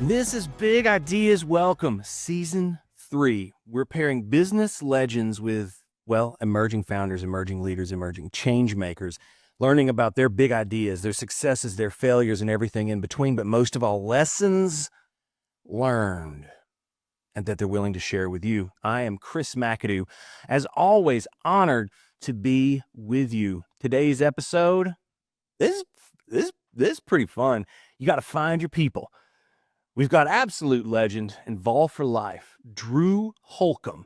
This is Big Ideas Welcome, Season 3. We're pairing business legends with, well, emerging founders, emerging leaders, emerging change makers, learning about their big ideas, their successes, their failures, and everything in between, but most of all, lessons learned and that they're willing to share with you. I am Chris McAdoo. As always, honored to be with you. Today's episode, this is pretty fun. You got to find your people. We've got absolute legend and Vol for life, Drew Holcomb,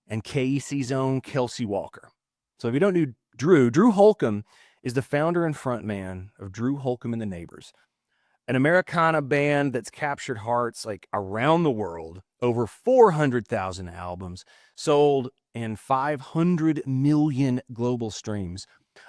and KEC's own Kelsi Walker. So if you don't know Drew Holcomb is the founder and frontman of Drew Holcomb and The Neighbors, an Americana band that's captured hearts like around the world, over 400,000 albums, sold in 500 million global streams.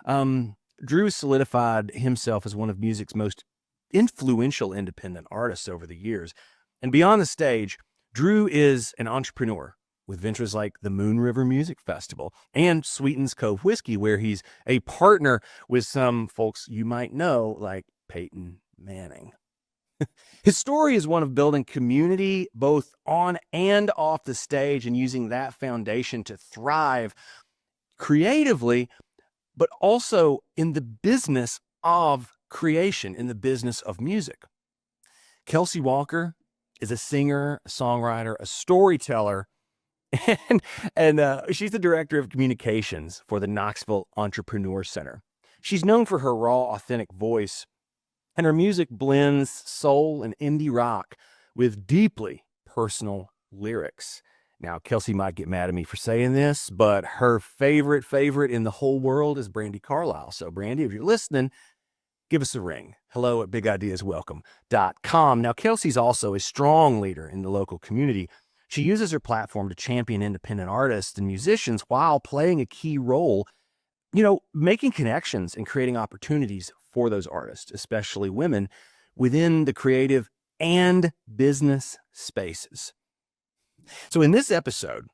Drew solidified himself as one of music's most influential independent artists over the years. And beyond the stage, Drew is an entrepreneur with ventures like the Moon River Music Festival and Sweetens Cove Whiskey, where he's a partner with some folks you might know, like Peyton Manning. His story is one of building community both on and off the stage and using that foundation to thrive creatively, but also in the business of creation, in the business of music. Kelsi Walker is a singer, a songwriter, a storyteller, and she's the director of communications for the Knoxville Entrepreneur Center. She's known for her raw, authentic voice, and her music blends soul and indie rock with deeply personal lyrics. Now, Kelsi might get mad at me for saying this, but her favorite in the whole world is Brandy Carlisle. So, Brandy, if you're listening, give us a ring. Hello at bigideaswelcome.com. Now, Kelsi's also a strong leader in the local community. She uses her platform to champion independent artists and musicians while playing a key role, making connections and creating opportunities for those artists, especially women, within the creative and business spaces. So in this episode,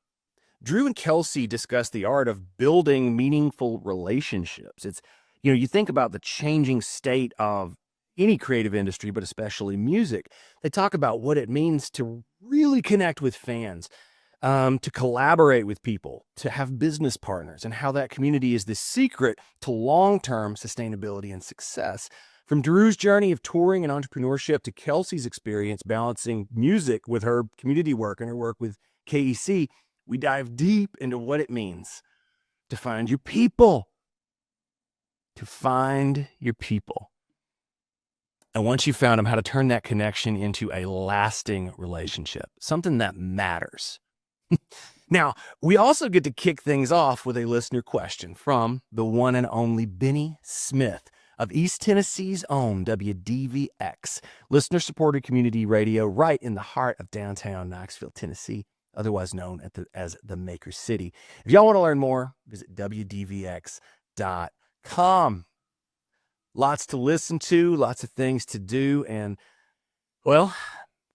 Drew and Kelsi discuss the art of building meaningful relationships. It's you think about the changing state of any creative industry, but especially music. They talk about what it means to really connect with fans, to collaborate with people, to have business partners, and how that community is the secret to long-term sustainability and success. From Drew's journey of touring and entrepreneurship to Kelsi's experience balancing music with her community work and her work with KEC, we dive deep into what it means to find your people. And once you found them, how to turn that connection into a lasting relationship, something that matters. Now, we also get to kick things off with a listener question from the one and only Benny Smith of East Tennessee's own WDVX, listener-supported community radio right in the heart of downtown Knoxville, Tennessee, otherwise known as the Maker City. If y'all want to learn more, visit WDVX.com. Lots to listen to, lots of things to do, and, well,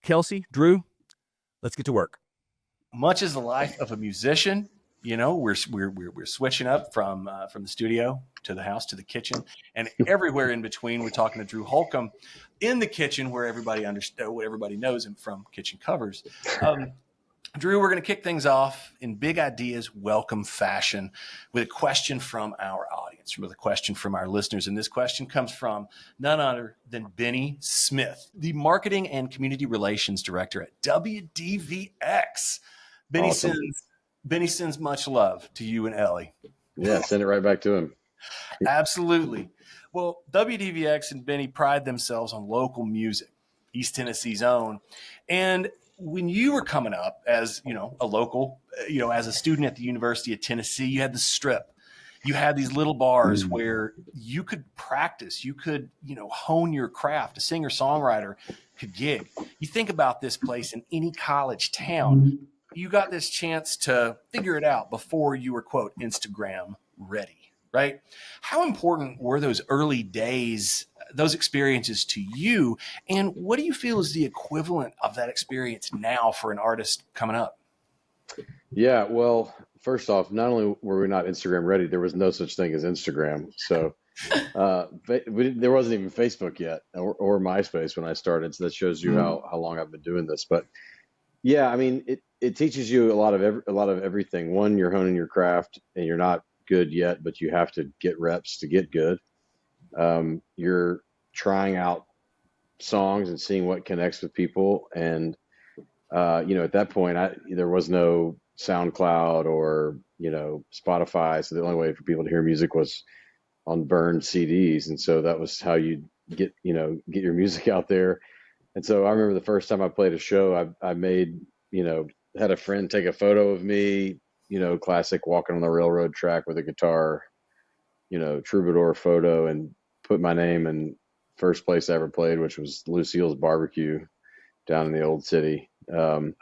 Kelsi, Drew, let's get to work. Much as the life of a musician, we're switching up from the studio to the house to the kitchen and everywhere in between. We're talking to Drew Holcomb in the kitchen, where everybody knows him from Kitchen Covers. Drew, we're going to kick things off in Big Ideas Welcome fashion with a question from our audience, with a question from our listeners. And this question comes from none other than Benny Smith, the Marketing and Community Relations Director at WDVX. Awesome. Benny sends much love to you and Ellie. Yeah, send it right back to him. Absolutely. Well, WDVX and Benny pride themselves on local music, East Tennessee's own. And when you were coming up as, a local, as a student at the University of Tennessee, you had the Strip. You had these little bars where you could practice, you could, hone your craft. A singer-songwriter could gig. You think about this place in any college town, you got this chance to figure it out before you were, quote, Instagram ready, right? How important were those early days, those experiences to you? And what do you feel is the equivalent of that experience now for an artist coming up? Yeah, well, first off, not only were we not Instagram ready, there was no such thing as Instagram. So There wasn't even Facebook yet or MySpace when I started. So that shows you how long I've been doing this. But yeah, I mean, it teaches you a lot of everything. One, you're honing your craft and you're not good yet, but you have to get reps to get good. You're trying out songs and seeing what connects with people. And, at that point, there was no SoundCloud or, Spotify. So the only way for people to hear music was on burned CDs. And so that was how you get your music out there. And so I remember the first time I played a show, I made, had a friend take a photo of me, classic walking on the railroad track with a guitar, troubadour photo, and put my name in first place I ever played, which was Lucille's Barbecue down in the old city. And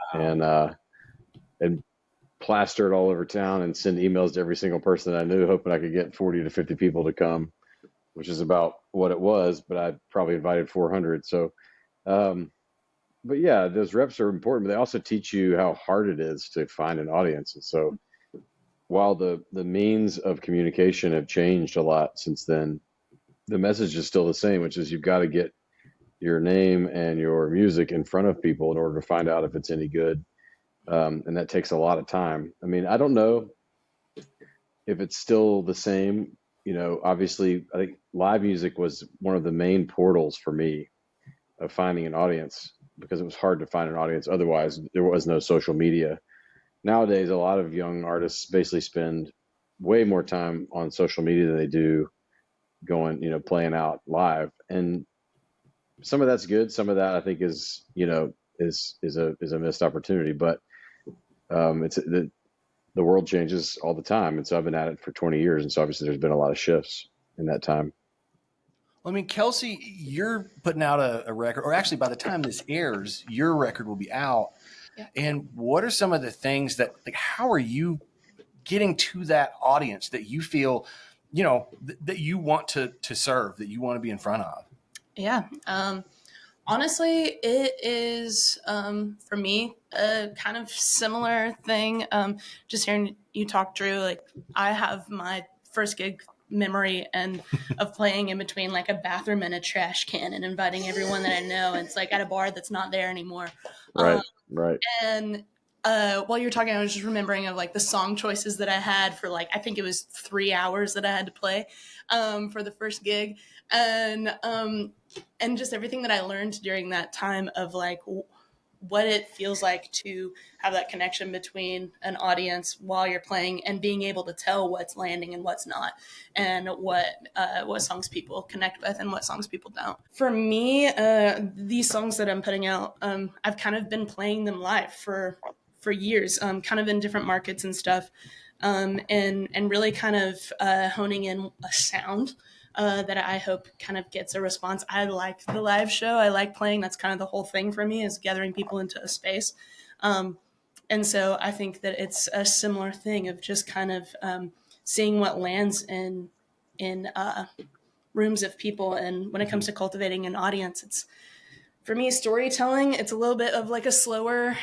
plaster it all over town and send emails to every single person that I knew, hoping I could get 40 to 50 people to come, which is about what it was, but I probably invited 400. So, but yeah, those reps are important, but they also teach you how hard it is to find an audience. And so while the means of communication have changed a lot since then, the message is still the same, which is you've got to get your name and your music in front of people in order to find out if it's any good. And that takes a lot of time. I mean, I don't know if it's still the same. Obviously, I think live music was one of the main portals for me of finding an audience, because it was hard to find an audience. Otherwise, there was no social media. Nowadays, a lot of young artists basically spend way more time on social media than they do going, playing out live. And some of that's good. Some of that I think is a missed opportunity. But it's the world changes all the time, and so I've been at it for 20 years, and so obviously there's been a lot of shifts in that time. Well, I mean, Kelsi, you're putting out a record, or actually by the time this airs, your record will be out. Yeah. And what are some of the things that, like, how are you getting to that audience that you feel, that you want to serve, that you want to be in front of? Yeah. Honestly, it is, for me, a kind of similar thing. Just hearing you talk, Drew, like, I have my first gig memory and of playing in between like a bathroom and a trash can and inviting everyone that I know. And it's like at a bar that's not there anymore. Right. And while you were talking, I was just remembering of like the song choices that I had for like, I think it was 3 hours that I had to play for the first gig. And just everything that I learned during that time of like what it feels like to have that connection between an audience while you're playing and being able to tell what's landing and what's not, and what songs people connect with and what songs people don't. For me, these songs that I'm putting out, I've kind of been playing them live for years, kind of in different markets and stuff, and really kind of honing in a sound that I hope kind of gets a response. I like the live show. I like playing. That's kind of the whole thing for me, is gathering people into a space. And so I think that it's a similar thing of just kind of seeing what lands in rooms of people. And when it comes to cultivating an audience, it's, for me, storytelling, it's a little bit of like a slower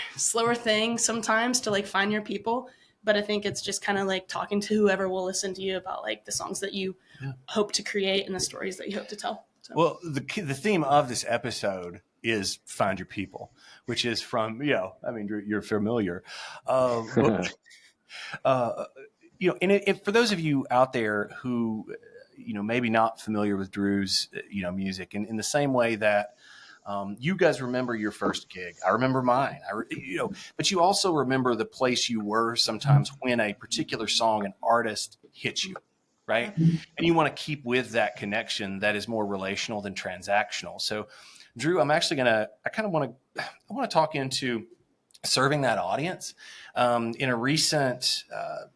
thing sometimes to like find your people. But I think it's just kind of like talking to whoever will listen to you about like the songs that you hope to create and the stories that you hope to tell. So. Well, the theme of this episode is find your people, which is from, I mean, you're familiar. And if for those of you out there who, maybe not familiar with Drew's, music, and in the same way that you guys remember your first gig. I remember mine. But you also remember the place you were sometimes when a particular song, an artist hits you, right? And you want to keep with that connection that is more relational than transactional. So, Drew, I want to talk into serving that audience. In a recent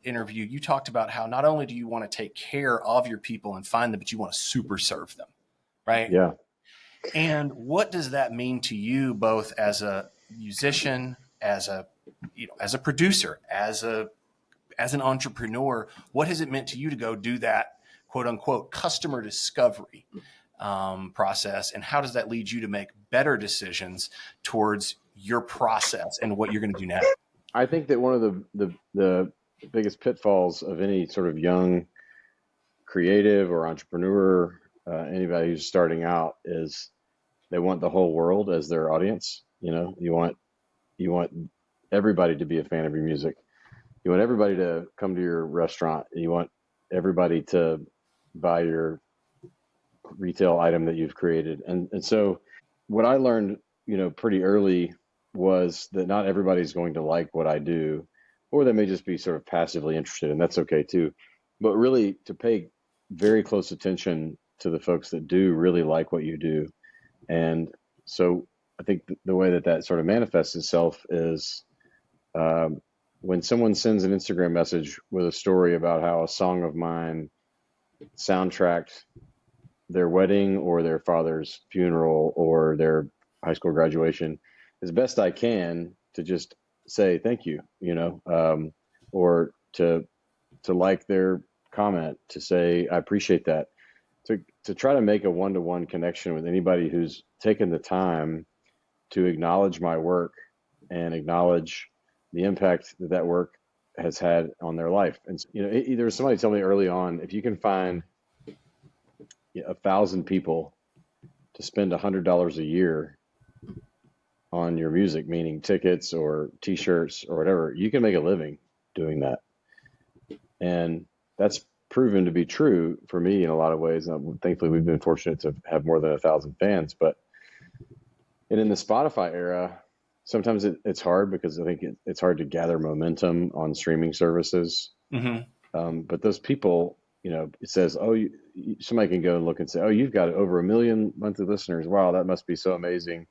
interview, you talked about how not only do you want to take care of your people and find them, but you want to super serve them, right? Yeah. And what does that mean to you, both as a musician, as a producer, as an entrepreneur? What has it meant to you to go do that quote unquote customer discovery process? And how does that lead you to make better decisions towards your process and what you're going to do now? I think that one of the biggest pitfalls of any sort of young creative or entrepreneur, anybody who's starting out, is they want the whole world as their audience. You want everybody to be a fan of your music. You want everybody to come to your restaurant. You want everybody to buy your retail item that you've created. And so what I learned, pretty early, was that not everybody's going to like what I do, or they may just be sort of passively interested, and that's okay too. But really to pay very close attention to the folks that do really like what you do. And so I think the way that sort of manifests itself is when someone sends an Instagram message with a story about how a song of mine soundtracked their wedding or their father's funeral or their high school graduation, as best I can to just say thank you, or to like their comment, to say I appreciate that, to try to make a one-to-one connection with anybody who's taken the time to acknowledge my work and acknowledge the impact that work has had on their life. And there was somebody tell me early on, if you can find 1,000 people to spend $100 a year on your music, meaning tickets or t-shirts or whatever, you can make a living doing that. And that's proven to be true for me in a lot of ways. Thankfully, we've been fortunate to have more than 1,000 fans. And in the Spotify era, sometimes it's hard because I think it's hard to gather momentum on streaming services. Mm-hmm. But those people, it says, somebody can go and look and say, you've got over 1 million monthly listeners. Wow, that must be so amazing.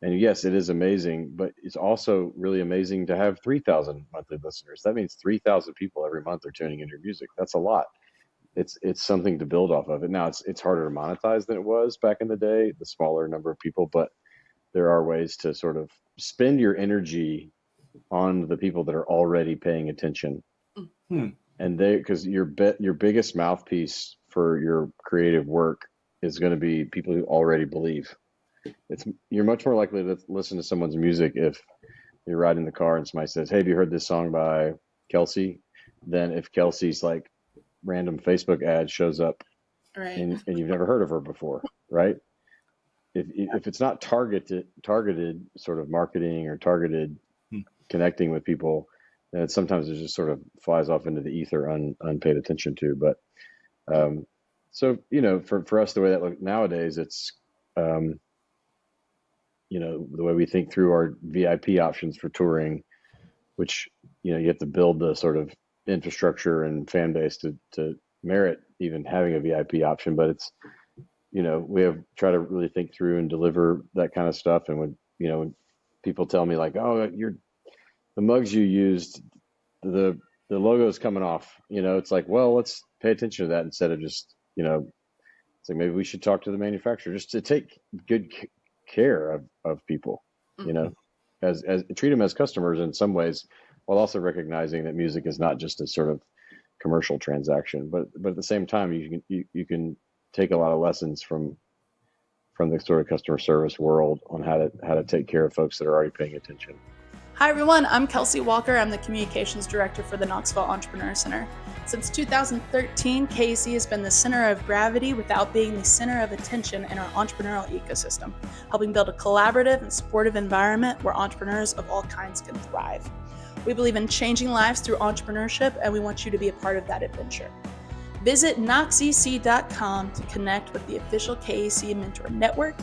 And yes, it is amazing, but it's also really amazing to have 3,000 monthly listeners. That means 3,000 people every month are tuning into your music. That's a lot. It's something to build off of. And now it's harder to monetize than it was back in the day, the smaller number of people, but there are ways to sort of spend your energy on the people that are already paying attention. Hmm. And because your biggest mouthpiece for your creative work is going to be people who already believe. You're much more likely to listen to someone's music if you're riding the car and somebody says, "Hey, have you heard this song by Kelsi?" than if Kelsi's like random Facebook ad shows up, Right. and you've never heard of her before, right? If it's not targeted sort of marketing or targeted connecting with people, then sometimes it just sort of flies off into the ether unpaid attention to. But so for us, the way that looks nowadays, it's the way we think through our VIP options for touring, which you have to build the sort of infrastructure and fan base to merit even having a VIP option. But it's we have try to really think through and deliver that kind of stuff. And when people tell me like, the mugs you used, the logo's coming off, it's like, well, let's pay attention to that instead of just it's like maybe we should talk to the manufacturer just to take good care of people, as treat them as customers in some ways, while also recognizing that music is not just a sort of commercial transaction, but at the same time you can take a lot of lessons from the sort of customer service world on how to take care of folks that are already paying attention. Hi everyone, I'm Kelsi Walker. I'm the Communications Director for the Knoxville Entrepreneur Center. Since 2013, KAC has been the center of gravity without being the center of attention in our entrepreneurial ecosystem, helping build a collaborative and supportive environment where entrepreneurs of all kinds can thrive. We believe in changing lives through entrepreneurship, and we want you to be a part of that adventure. Visit knoxec.com to connect with the official KAC Mentor Network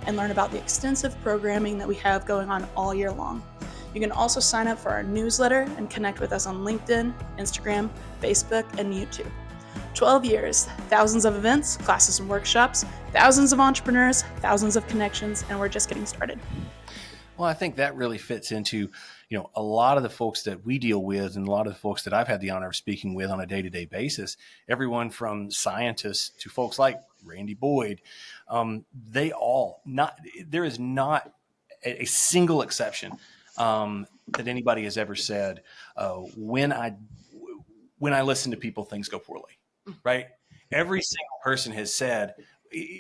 and learn about the extensive programming that we have going on all year long. You can also sign up for our newsletter and connect with us on LinkedIn, Instagram, Facebook, and YouTube. 12 years, thousands of events, classes and workshops, thousands of entrepreneurs, thousands of connections, and we're just getting started. Well, I think that really fits into, a lot of the folks that we deal with and a lot of the folks that I've had the honor of speaking with on a day-to-day basis, everyone from scientists to folks like Randy Boyd, there is not a single exception that anybody has ever said, when I listen to people, things go poorly, right? Every single person has said,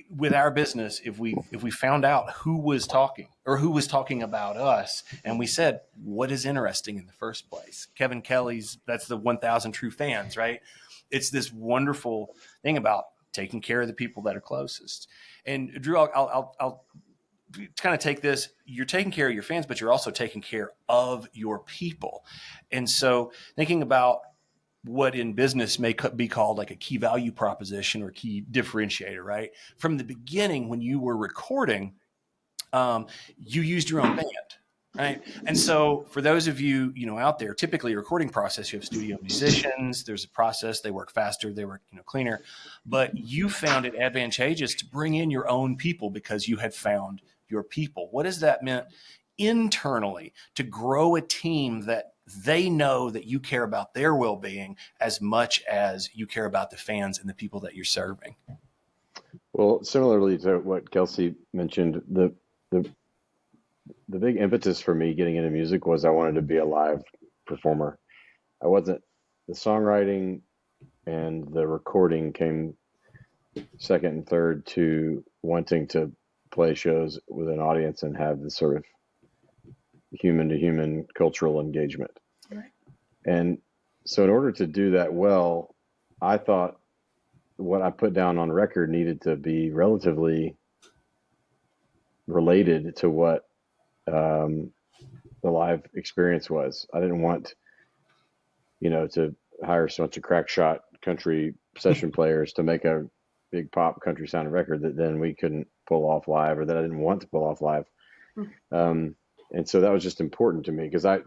with our business, if we found out who was talking or who was talking about us, and we said what is interesting in the first place, Kevin Kelly's, that's the 1,000 True Fans, right? It's this wonderful thing about taking care of the people that are closest. And Drew, I'll kind of take this. You're taking care of your fans, but you're also taking care of your people. And so thinking about what in business may be called like a key value proposition or key differentiator, right? From the beginning, when you were recording, you used your own band, right? And so for those of you, out there, typically a recording process, you have studio musicians, there's a process, they work faster, they work, cleaner, but you found it advantageous to bring in your own people because you had found your people. What has that meant internally to grow a team that they know that you care about their well-being as much as you care about the fans and the people that you're serving? Well, similarly to what Kelsi mentioned, the big impetus for me getting into music was I wanted to be a live performer. The songwriting and the recording came second and third to wanting to play shows with an audience and have this sort of human to human cultural engagement. Right. And so in order to do that well, I thought what I put down on record needed to be relatively related to what the live experience was. I didn't want, to hire a bunch of crack shot country session players to make a big pop country sounding record that then we couldn't pull off live, or that I didn't want to pull off live. And so that was just important to me because I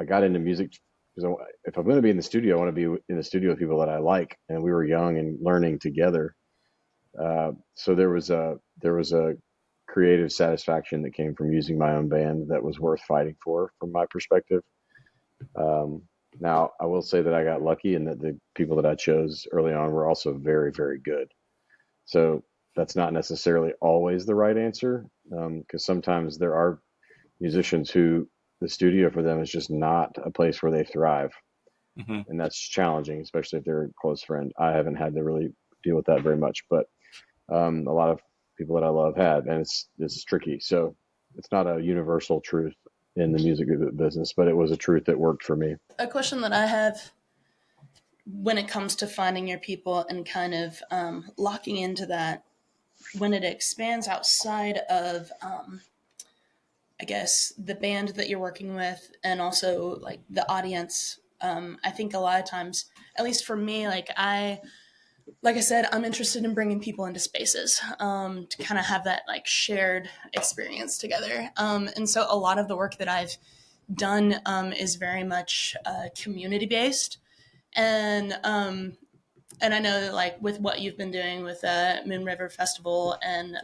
got into music because if I'm going to be in the studio, I want to be in the studio with people that I like, and we were young and learning together. So there was a creative satisfaction that came from using my own band that was worth fighting for, from my perspective. Now I will say that I got lucky and that the people that I chose early on were also very, very good. So that's not necessarily always the right answer, because sometimes there are musicians who the studio for them is just not a place where they thrive. Mm-hmm. And that's challenging, especially if they're a close friend. I haven't had to really deal with that very much, but a lot of people that I love have, and it's tricky. So it's not a universal truth in the music business, but it was a truth that worked for me. A question that I have when it comes to finding your people and kind of locking into that, when it expands outside of, I guess, the band that you're working with and also like the audience, I think a lot of times, at least for me, like I said, I'm interested in bringing people into spaces to kind of have that like shared experience together. And so a lot of the work that I've done is very much community based. And I know that like with what you've been doing with Moon River Festival and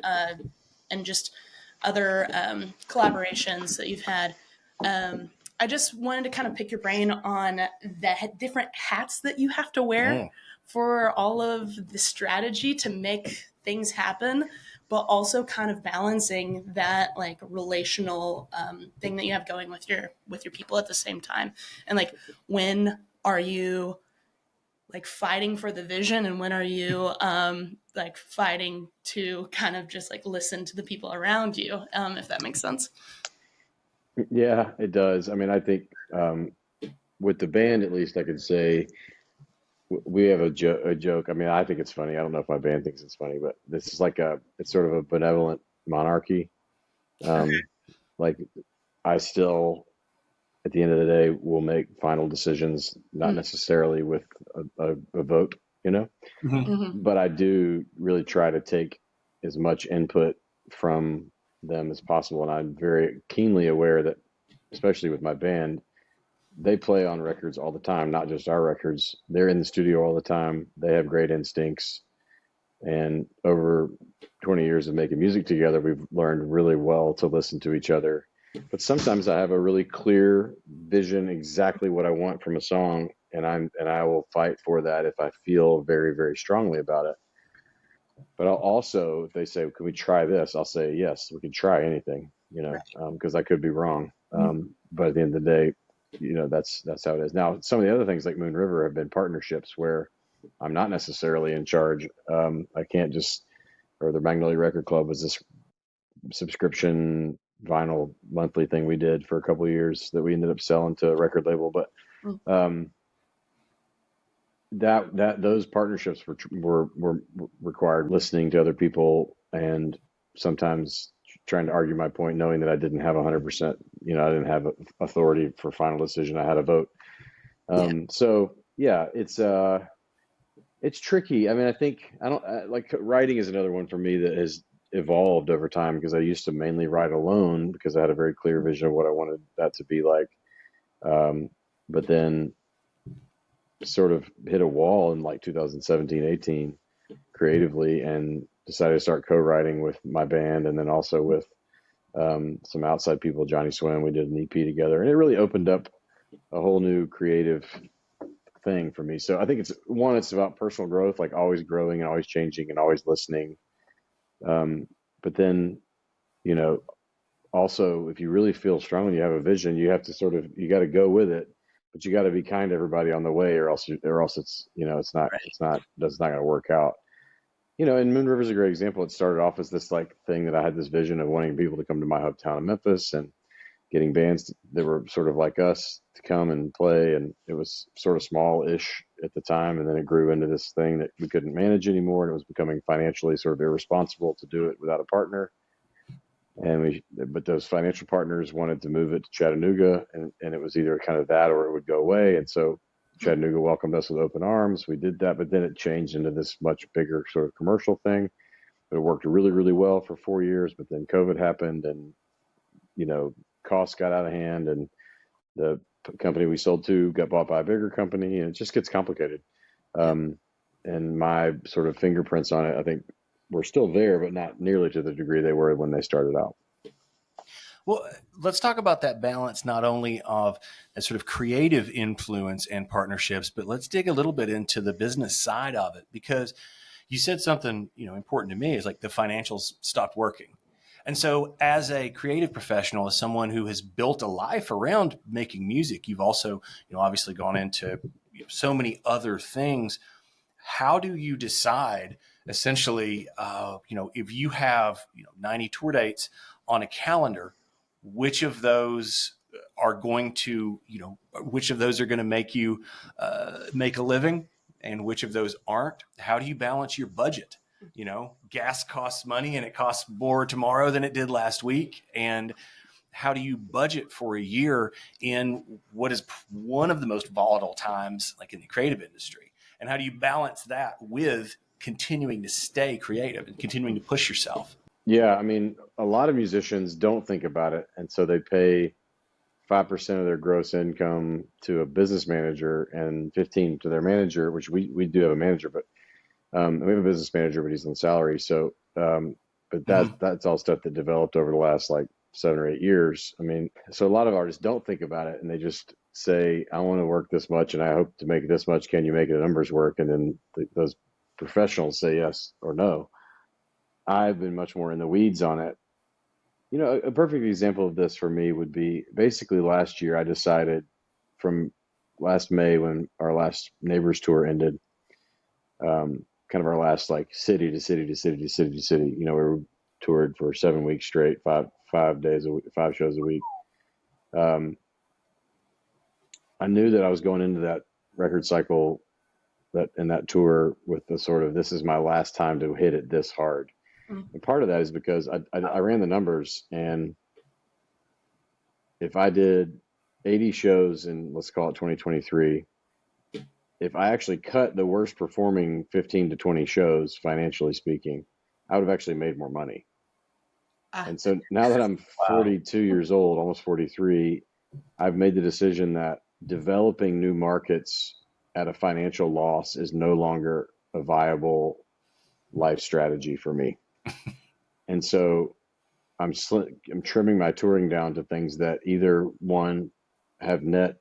just other collaborations that you've had, I just wanted to kind of pick your brain on the different hats that you have to wear for all of the strategy to make things happen, but also kind of balancing that like relational thing that you have going with your people at the same time. And like, when are you like fighting for the vision, and when are you like fighting to kind of just like listen to the people around you, if that makes sense? Yeah, it does. I mean, I think with the band, at least I could say we have a joke. I mean, I think it's funny. I don't know if my band thinks it's funny, but this is like it's sort of a benevolent monarchy. Like I still, at the end of the day, will make final decisions, not necessarily with a vote, but I do really try to take as much input from them as possible. And I'm very keenly aware that, especially with my band, they play on records all the time, not just our records. They're in the studio all the time. They have great instincts. And over 20 years of making music together, we've learned really well to listen to each other. But sometimes I have a really clear vision, exactly what I want from a song, and I will fight for that if I feel very, very strongly about it. But I'll also, if they say, "Can we try this?" I'll say, "Yes, we can try anything," because I could be wrong. But at the end of the day, that's how it is. Now, some of the other things like Moon River have been partnerships where I'm not necessarily in charge. I can't just or the Magnolia Record Club was this subscription vinyl monthly thing we did for a couple of years that we ended up selling to a record label. But those partnerships were required listening to other people and sometimes trying to argue my point, knowing that I didn't have 100%, I didn't have authority for final decision. I had a vote. So yeah, it's tricky. I mean, I think like writing is another one for me that has evolved over time, because I used to mainly write alone because I had a very clear vision of what I wanted that to be like. But then sort of hit a wall in like 2017, 18 creatively, and decided to start co-writing with my band, and then also with some outside people, Johnny Swim. We did an EP together, and it really opened up a whole new creative thing for me. So I think it's about personal growth, like always growing and always changing and always listening. But then, also, if you really feel strong and you have a vision, you have to you got to go with it, but you got to be kind to everybody on the way, or else it's not going to work out. And Moon River is a great example. It started off as this like thing that I had this vision of wanting people to come to my hometown of Memphis and getting bands that were sort of like us to come and play. And it was sort of small-ish at the time. And then it grew into this thing that we couldn't manage anymore. And it was becoming financially sort of irresponsible to do it without a partner. But those financial partners wanted to move it to Chattanooga, and it was either kind of that or it would go away. And so Chattanooga welcomed us with open arms. We did that, but then it changed into this much bigger sort of commercial thing. But it worked really, really well for 4 years. But then COVID happened, and costs got out of hand, and the company we sold to got bought by a bigger company, and it just gets complicated. And my sort of fingerprints on it, I think, were still there, but not nearly to the degree they were when they started out. Well, let's talk about that balance, not only of a sort of creative influence and partnerships, but let's dig a little bit into the business side of it, because you said something, important to me, is like the financials stopped working. And so as a creative professional, as someone who has built a life around making music, you've also, obviously gone into so many other things. How do you decide essentially, if you have, 90 tour dates on a calendar, which of those are going to, which of those are going to make you make a living and which of those aren't? How do you balance your budget? Gas costs money, and it costs more tomorrow than it did last week. And how do you budget for a year in what is one of the most volatile times, like in the creative industry? And how do you balance that with continuing to stay creative and continuing to push yourself? Yeah, I mean, a lot of musicians don't think about it. And so they pay 5% of their gross income to a business manager and 15 to their manager, which we do have a manager, but we have a business manager, but he's on salary. So, but that's all stuff that developed over the last like 7 or 8 years. I mean, so a lot of artists don't think about it, and they just say, I want to work this much and I hope to make this much. Can you make the numbers work? And then those professionals say yes or no. I've been much more in the weeds on it. A perfect example of this for me would be basically last year. I decided from last May, when our last Neighbors tour ended, kind of our last like city to city to city to city to city. We were toured for 7 weeks straight, 5 days a week, 5 shows a week. I knew that I was going into that record cycle, that tour, with the sort of, this is my last time to hit it this hard. And part of that is because I ran the numbers, and if I did 80 shows in, let's call it 2023, if I actually cut the worst performing 15 to 20 shows, financially speaking, I would have actually made more money. And so now that I'm 42 years old, almost 43, I've made the decision that developing new markets at a financial loss is no longer a viable life strategy for me. And so I'm trimming my touring down to things that either, one, have net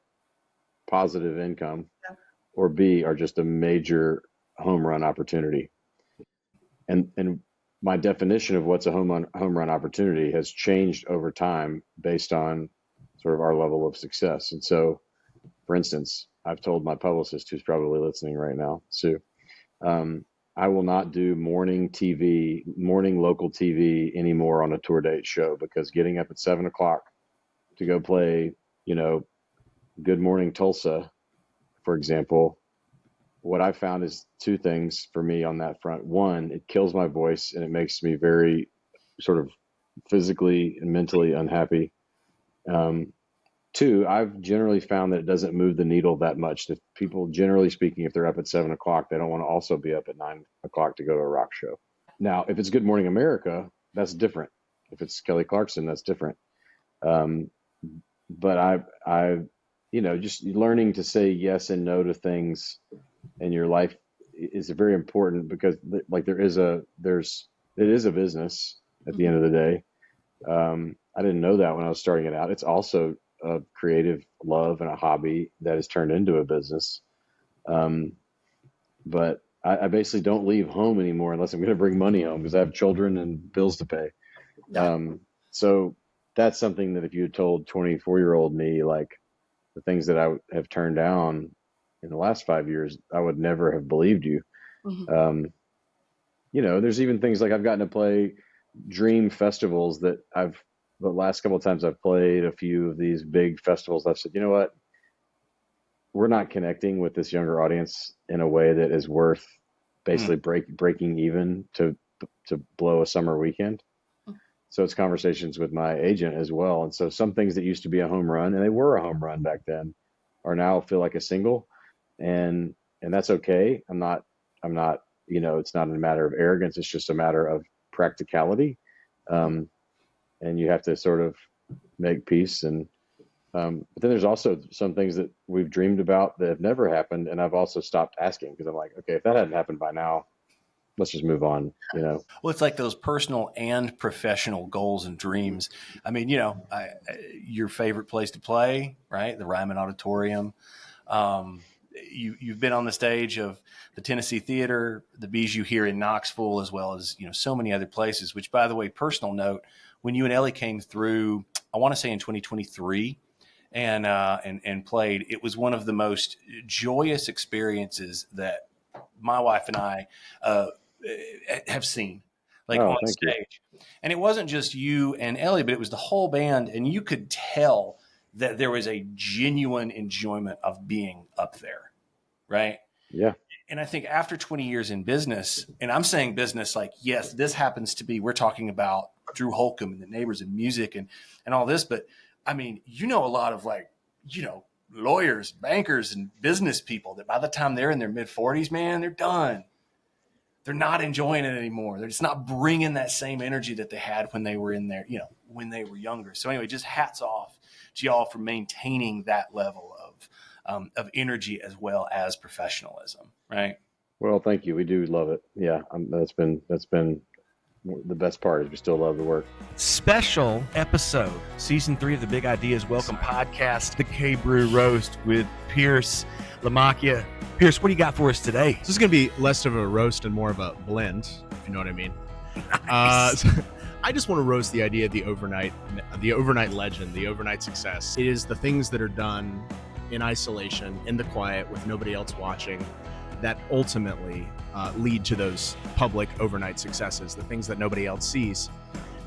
positive income, or B, are just a major home run opportunity. And my definition of what's a home run opportunity has changed over time based on sort of our level of success. And so, for instance, I've told my publicist, who's probably listening right now, Sue, I will not do morning local TV anymore on a tour date show, because getting up at 7 o'clock to go play, Good Morning Tulsa, for example, what I found is two things for me on that front. One, it kills my voice and it makes me very sort of physically and mentally unhappy. Two, I've generally found that it doesn't move the needle that much. That people, generally speaking, if they're up at 7 o'clock, they don't want to also be up at 9 o'clock to go to a rock show. Now, if it's Good Morning America, that's different. If it's Kelly Clarkson, that's different. But I, just learning to say yes and no to things in your life is very important, because like it is a business at the end of the day. I didn't know that when I was starting it out. It's also a creative love and a hobby that has turned into a business. But I basically don't leave home anymore unless I'm going to bring money home, because I have children and bills to pay. So that's something that if you had told 24-year-old me, like the things that I have turned down in the last 5 years, I would never have believed you. Mm-hmm. There's even things like I've gotten to play dream festivals that the last couple of times I've played a few of these big festivals, I've said, you know what? We're not connecting with this younger audience in a way that is worth basically breaking even to blow a summer weekend. So it's conversations with my agent as well. And so some things that used to be a home run, and they were a home run back then, are now feel like a single, and that's okay. I'm not, it's not a matter of arrogance. It's just a matter of practicality. And you have to sort of make peace. And but then there's also some things that we've dreamed about that have never happened, and I've also stopped asking, because I'm like, okay, if that hadn't happened by now, let's just move on. Well, it's like those personal and professional goals and dreams. I mean, your favorite place to play, right? The Ryman Auditorium. You've been on the stage of the Tennessee Theater, the Bijou here in Knoxville, as well as, so many other places, which, by the way, personal note, when you and Ellie came through, I want to say in 2023, and played, it was one of the most joyous experiences that my wife and I have seen, on stage. And it wasn't just you and Ellie, but it was the whole band, and you could tell that there was a genuine enjoyment of being up there, right? Yeah. And I think after 20 years in business, and I'm saying business like, yes, this happens to be, we're talking about Drew Holcomb and the Neighbors and music and all this, but I mean, a lot of lawyers, bankers, and business people that by the time they're in their mid-40s, man, they're done. They're not enjoying it anymore. They're just not bringing that same energy that they had when they were in there, when they were younger. So anyway, just hats off to y'all for maintaining that level of energy as well as professionalism, right? Well, thank you. We do love it. Yeah, that's been the best part, is we still love the work. Special episode, season 3 of the Big Ideas Welcome podcast, the K-Brew Roast with Pierce Lamacchia. Pierce, what do you got for us today? This is going to be less of a roast and more of a blend, if you know what I mean. Nice. I just want to roast the idea of the overnight legend, the overnight success. It is the things that are done in isolation, in the quiet, with nobody else watching, that ultimately lead to those public overnight successes, the things that nobody else sees.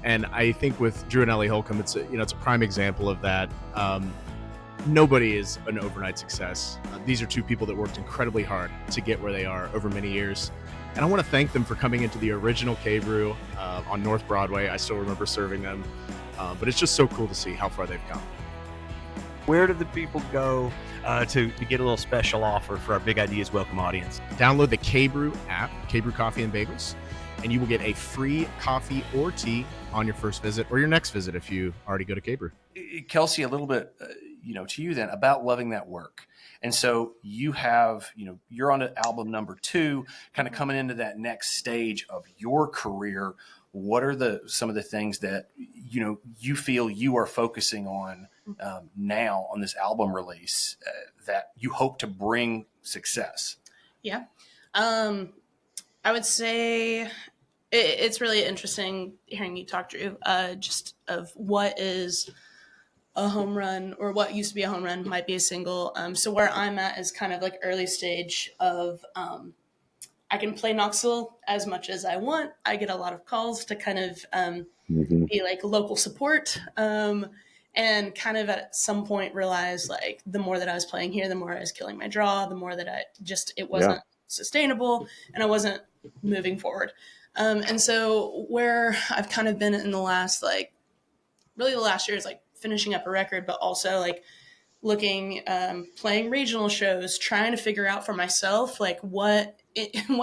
And I think with Drew and Ellie Holcomb, it's a prime example of that. Nobody is an overnight success. These are two people that worked incredibly hard to get where they are over many years. And I want to thank them for coming into the original K-Brew on North Broadway. I still remember serving them. But it's just so cool to see how far they've come. Where do the people go to get a little special offer for our Big Ideas Welcome audience? Download the K-Brew app, K-Brew Coffee and Bagels, and you will get a free coffee or tea on your first visit or your next visit if you already go to K-Brew. Kelsi, a little bit, to you then about loving that work. And so you have, you're on to album number 2, kind of coming into that next stage of your career. What are some of the things that, you feel you are focusing on now on this album release that you hope to bring success? Yeah. I would say it's really interesting hearing you talk, Drew, just of what is a home run, or what used to be a home run might be a single. So where I'm at is kind of like early stage of I can play Knoxville as much as I want. I get a lot of calls to kind of be like local support. And kind of at some point realized like the more that I was playing here, the more I was killing my draw, the more that it wasn't sustainable and I wasn't moving forward. And so where I've kind of been in the last, like really the last year is like finishing up a record, but also like looking, playing regional shows, trying to figure out for myself, like what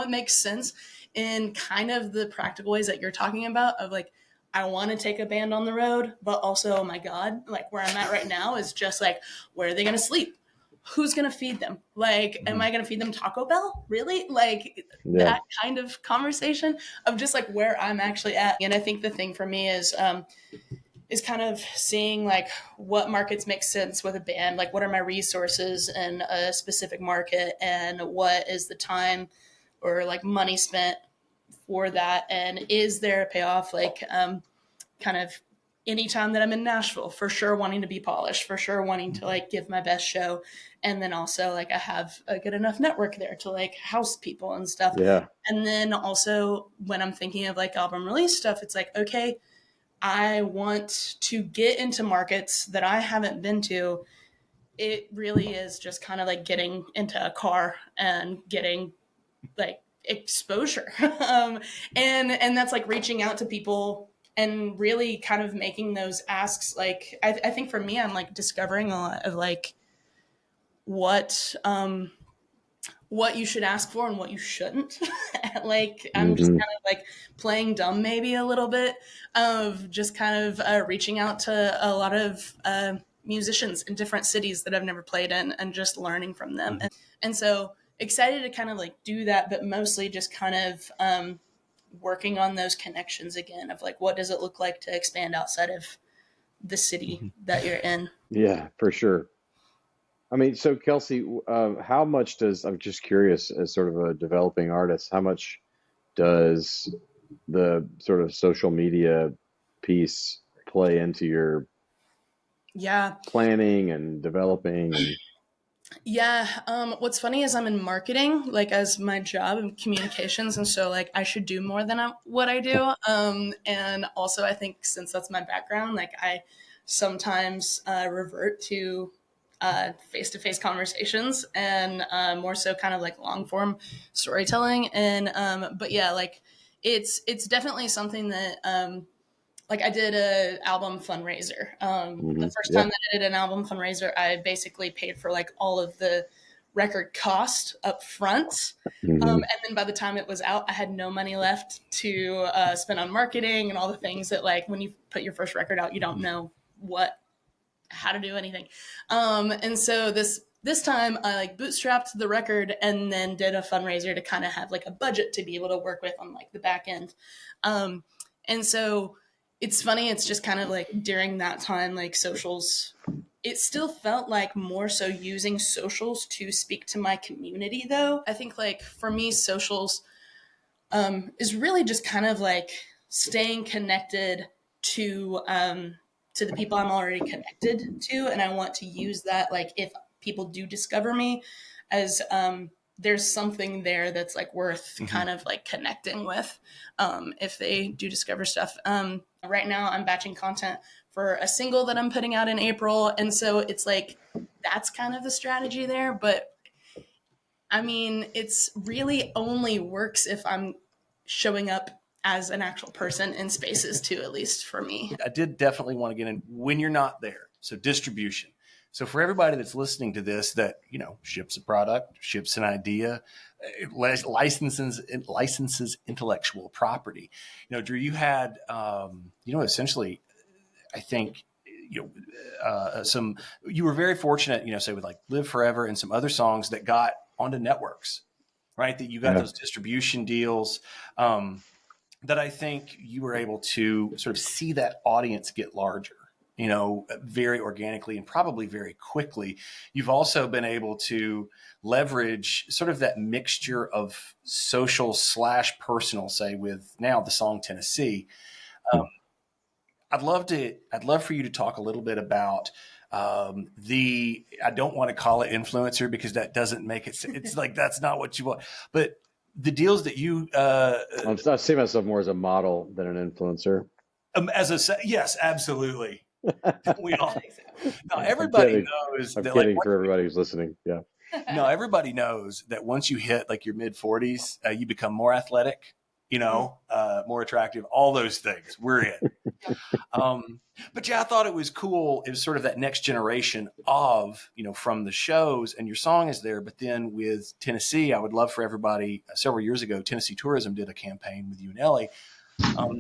makes sense in kind of the practical ways that you're talking about of like, I want to take a band on the road, but also, oh my God, like where I'm at right now is just like, where are they going to sleep? Who's going to feed them? Like, am I going to feed them Taco Bell? Really? Like that kind of conversation of just like where I'm actually at. And I think the thing for me is kind of seeing like what markets make sense with a band, like what are my resources in a specific market and what is the time or like money spent for that, and is there a payoff, like kind of anytime that I'm in Nashville, for sure wanting to be polished, for sure wanting to like give my best show, and then also like I have a good enough network there to like house people and stuff. And then also when I'm thinking of like album release stuff, it's like, okay, I want to get into markets that I haven't been to. It really is just kind of like getting into a car and getting like exposure. And that's like reaching out to people and really kind of making those asks. Like, I think for me, I'm like discovering a lot of like what you should ask for and what you shouldn't. Like, I'm just kind of like playing dumb maybe a little bit of just kind of reaching out to a lot of musicians in different cities that I've never played in and just learning from them. And so excited to kind of like do that, but mostly just kind of working on those connections again of like, what does it look like to expand outside of the city that you're in? Yeah, for sure. I mean, so Kelsi, how much I'm just curious, as sort of a developing artist, how much does the sort of social media piece play into your planning and developing? What's funny is I'm in marketing, like as my job in communications. And so like I should do more than what I do. And also I think since that's my background, like I sometimes revert to face-to-face conversations and more so kind of like long form storytelling. And but yeah, like it's definitely something that like I did an album fundraiser. The first time that I did an album fundraiser, I basically paid for like all of the record cost up front. And then by the time it was out, I had no money left to spend on marketing and all the things that like when you put your first record out, you don't know how to do anything. And so this time I like bootstrapped the record and then did a fundraiser to kind of have like a budget to be able to work with on like the back end. And so it's funny, it's just kind of like during that time, like socials, it still felt like more so using socials to speak to my community though. I think like for me, socials is really just kind of like staying connected to the people I'm already connected to. And I want to use that, like if people do discover me as there's something there that's like worth kind of like connecting with if they do discover stuff. Right now I'm batching content for a single that I'm putting out in April. And so it's like, that's kind of the strategy there. But I mean, it's really only works if I'm showing up as an actual person in spaces too, at least for me. I did definitely want to get in when you're not there. So distribution. So for everybody that's listening to this, that, you know, ships a product, ships an idea, licenses intellectual property. You know, Drew, you had, essentially, I think, you were very fortunate, say with like Live Forever and some other songs that got onto networks, right? That you got those distribution deals, that I think you were able to sort of see that audience get larger, very organically and probably very quickly. You've also been able to leverage sort of that mixture of social / personal, say with now the song Tennessee. I'd love for you to talk a little bit about I don't want to call it influencer because that doesn't make it, it's like, that's not what you want, but the deals that you I see myself more as a model than an influencer. yes, absolutely. We all now I'm everybody kidding. knows I'm that kidding for everybody who's listening. Yeah. no, everybody knows that once you hit like your mid 40s, you become more athletic, more attractive, all those things. We're in. But yeah, I thought it was cool. It was sort of that next generation of, from the shows, and your song is there. But then with Tennessee, I would love for everybody, several years ago, Tennessee Tourism did a campaign with you and Ellie.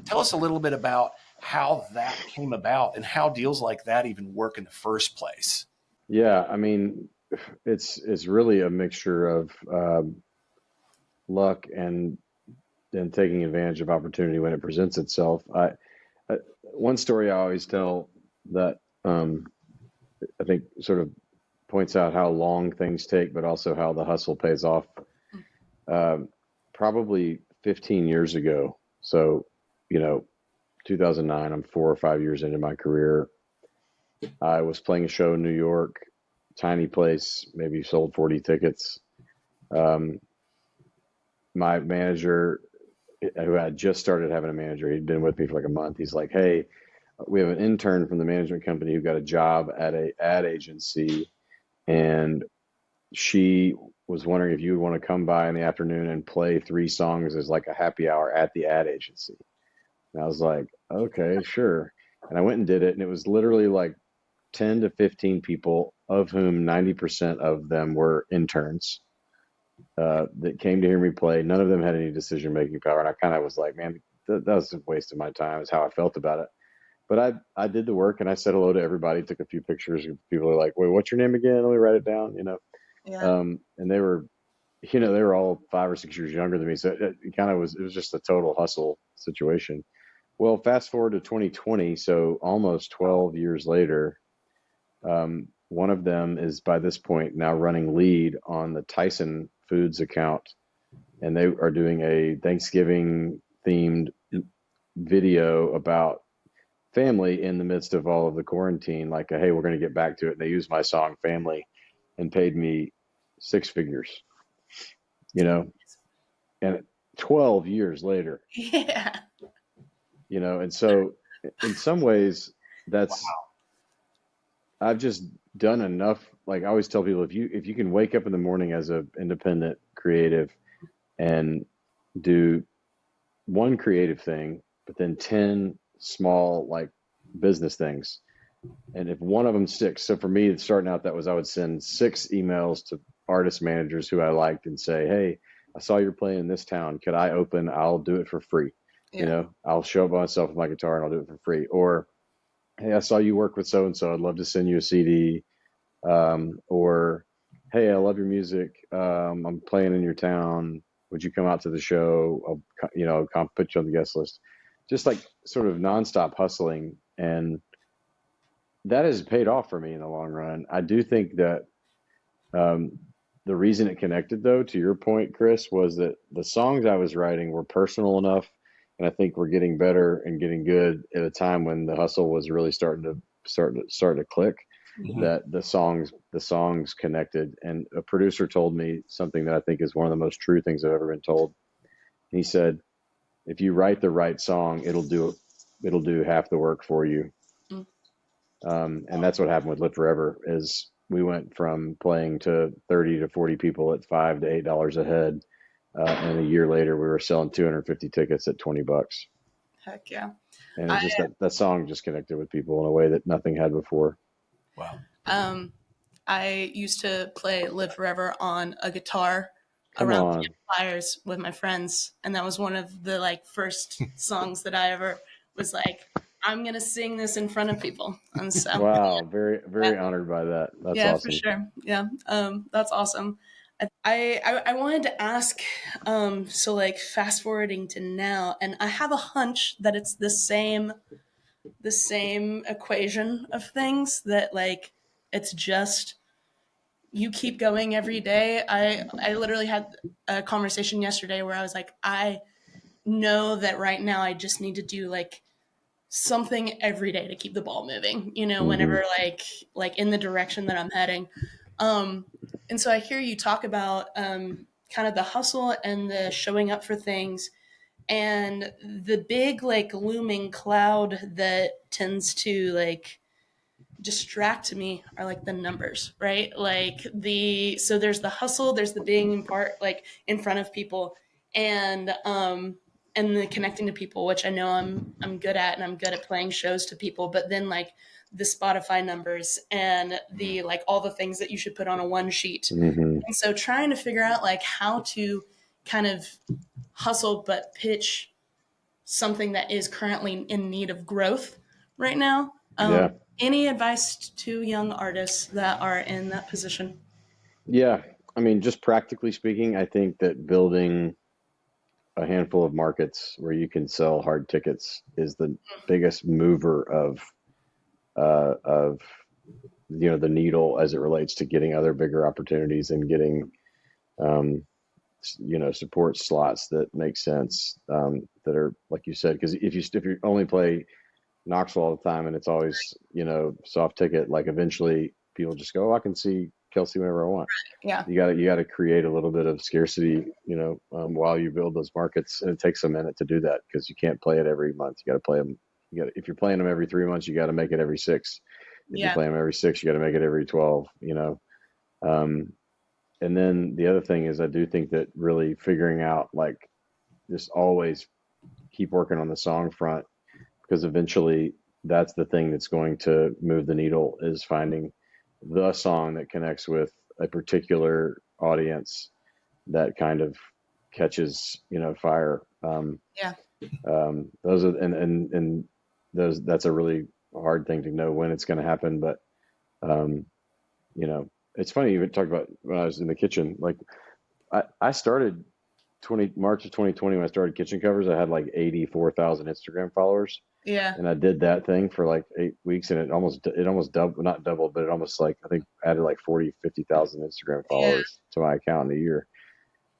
Tell us a little bit about how that came about and how deals like that even work in the first place. Yeah. I mean, it's really a mixture of luck and taking advantage of opportunity when it presents itself. One story I always tell that I think sort of points out how long things take, but also how the hustle pays off. Probably 15 years ago, so 2009, I'm 4 or 5 years into my career. I was playing a show in New York, tiny place, maybe sold 40 tickets. My manager, who had just started having a manager, he'd been with me for like a month. He's like, "Hey, we have an intern from the management company who got a job at a ad agency, and she was wondering if you would want to come by in the afternoon and play 3 songs as like a happy hour at the ad agency." And I was like, "Okay, sure." And I went and did it, and it was literally like 10 to 15 people, of whom 90% of them were interns that came to hear me play. None of them had any decision-making power, and I kind of was like, "Man, that was a waste of my time," is how I felt about it. But I did the work, and I said hello to everybody, took a few pictures. People are like, "Wait, what's your name again? Let me write it down," Yeah. And they were, they were all 5 or 6 years younger than me. So it kind of was, it was just a total hustle situation. Well, fast forward to 2020. So almost 12 years later, one of them is by this point now running lead on the Tyson Foods account. And they are doing a Thanksgiving themed video about family in the midst of all of the quarantine. Like, hey, we're going to get back to it. And they used my song Family and paid me 6 figures, and 12 years later, Yeah. and so in some ways that's, I've just done enough. Like I always tell people, if you can wake up in the morning as an independent creative and do one creative thing, but then 10 small like business things, and if one of them sticks. So for me, starting out, that was I would send 6 emails to artist managers who I liked and say, "Hey, I saw you're playing in this town. Could I open? I'll do it for free. Yeah. I'll show up by myself with my guitar and I'll do it for free." Or, "Hey, I saw you work with so and so. I'd love to send you a CD." Or, "Hey, I love your music. I'm playing in your town. Would you come out to the show? I'll put you on the guest list." Just like sort of nonstop hustling, and that has paid off for me in the long run. I do think that the reason it connected, though, to your point, Chris, was that the songs I was writing were personal enough, and I think we're getting better and getting good at a time when the hustle was really starting to click. Mhm. That the songs connected. And a producer told me something that I think is one of the most true things I've ever been told. He said, "If you write the right song, it'll do half the work for you." And that's what happened with Live Forever. Is we went from playing to 30 to 40 people at $5 to $8 a head, and a year later we were selling 250 tickets at $20. Heck yeah. And it's just that song just connected with people in a way that nothing had before. Wow. I used to play Live Forever on a guitar Come around on. campfires with my friends, and that was one of the first songs that I ever was like, I'm gonna sing this in front of people. And so Wow, very very honored by that. That's yeah, awesome. for sure. Yeah, that's awesome. I wanted to ask, so fast forwarding to now, and I have a hunch that it's the same equation of things, that it's just you keep going every day. I literally had a conversation yesterday where I was like, I know that right now I just need to do something every day to keep the ball moving, whenever in the direction that I'm heading. And so I hear you talk about kind kind of the hustle and the showing up for things. And the big, like, looming cloud that tends to, like, distract me are, like, the numbers, right? Like, so there's the hustle, there's the being part, like, in front of people, and the connecting to people, which I know I'm good at, and I'm good at playing shows to people. But then, like, the Spotify numbers and the, like, all the things that you should put on a one sheet. Mm-hmm. And so trying to figure out, like, how to kind of hustle but pitch something that is currently in need of growth right now. Yeah. Any advice to young artists that are in that position? Yeah. I mean, just practically speaking, I think that building a handful of markets where you can sell hard tickets is the biggest mover of the needle as it relates to getting other bigger opportunities and getting support slots that make sense, that are, like you said, because if you only play Knoxville all the time and it's always soft ticket, like eventually people just go, oh, I can see Kelsi whenever I want. Yeah. You got to create a little bit of scarcity, while you build those markets, and it takes a minute to do that because you can't play it every month. You got to play them. If you're playing them every 3 months, you got to make it every 6. If you play them every 6, you got to make it every 12. And then the other thing is, I do think that really figuring out, like, just always keep working on the song front, because eventually that's the thing that's going to move the needle, is finding the song that connects with a particular audience that kind of catches, fire. Those are, and those, that's a really hard thing to know when it's going to happen. But, it's funny, you talked about when I was in the kitchen, like I started March of 2020, when I started Kitchen Covers, I had like 84,000 Instagram followers. Yeah. And I did that thing for like 8 weeks, and it almost doubled, not doubled, but it almost, like, I think added like 50,000 Instagram followers to my account in a year.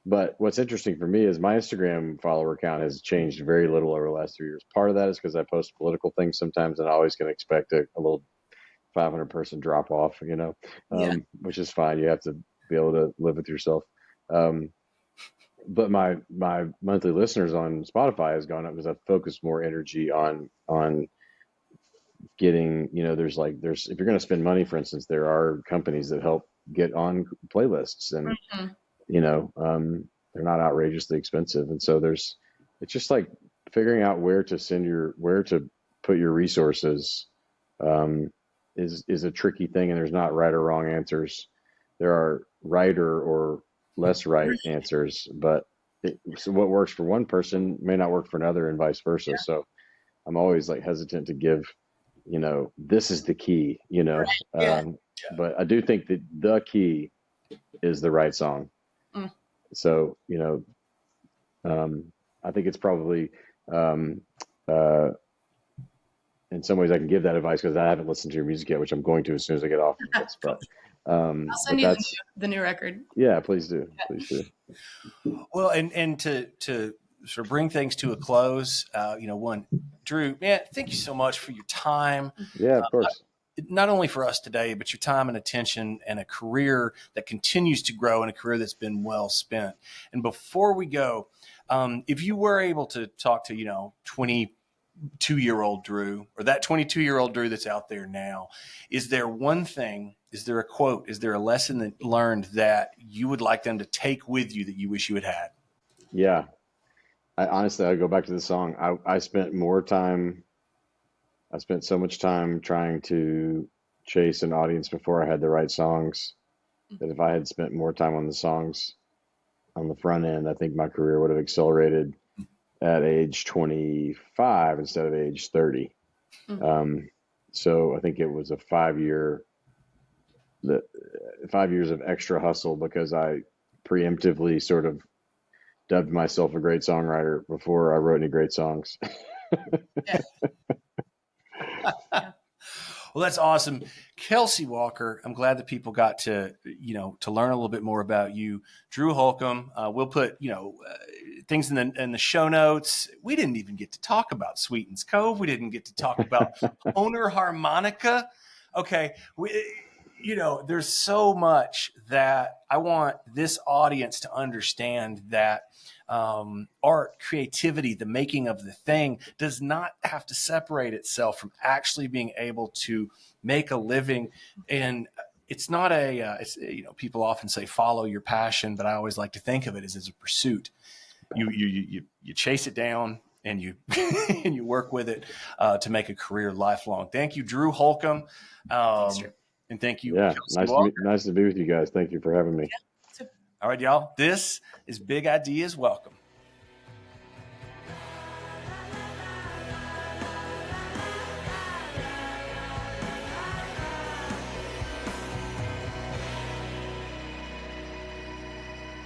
But what's interesting for me is my Instagram follower count has changed very little over the last 3 years. Part of that is because I post political things sometimes, and I always can expect a little 500 person drop off, which is fine. You have to be able to live with yourself. But my monthly listeners on Spotify has gone up because I've focused more energy on getting, there's if you're going to spend money, for instance, there are companies that help get on playlists, and they're not outrageously expensive. And so it's just like figuring out where to put your resources is a tricky thing, and there's not right or wrong answers. There are right or less right answers, but so what works for one person may not work for another, and vice versa. So I'm always like hesitant to give, this is the key, but I do think that the key is the right song. So, I think it's probably, in some ways I can give that advice because I haven't listened to your music yet, which I'm going to as soon as I get off of this. But I'll send you the new record. Yeah, please do. Please do. Well, and to sort of bring things to a close, Drew, man, thank you so much for your time. Yeah, of course. Not only for us today, but your time and attention, and a career that continues to grow, and a career that's been well spent. And before we go, if you were able to talk to, 22-year-old Drew, or that 22-year-old Drew that's out there now, is there one thing, is there a quote, is there a lesson that learned that you would like them to take with you that you wish you had had? Yeah. I go back to the song. I spent so much time trying to chase an audience before I had the right songs, that if I had spent more time on the songs on the front end, I think my career would have accelerated at age 25 instead of age 30. So I think it was a 5 years of extra hustle, because I preemptively sort of dubbed myself a great songwriter before I wrote any great songs. Well, that's awesome. Kelsi Walker, I'm glad that people got to learn a little bit more about you. Drew Holcomb, we'll put, things in the show notes. We didn't even get to talk about Sweetens Cove. We didn't get to talk about owner harmonica. Okay. you know, there's so much that I want this audience to understand, that art, creativity, the making of the thing does not have to separate itself from actually being able to make a living. And it's not it's, you know, people often say follow your passion, but I always like to think of it as a pursuit. You chase it down, and you and you work with it to make a career lifelong. Thank you, Drew Holcomb. Thanks, Drew. And thank you. Yeah, Kelsi. nice to be with you guys. Thank you for having me. All right, y'all. This is Big Ideas Welcome.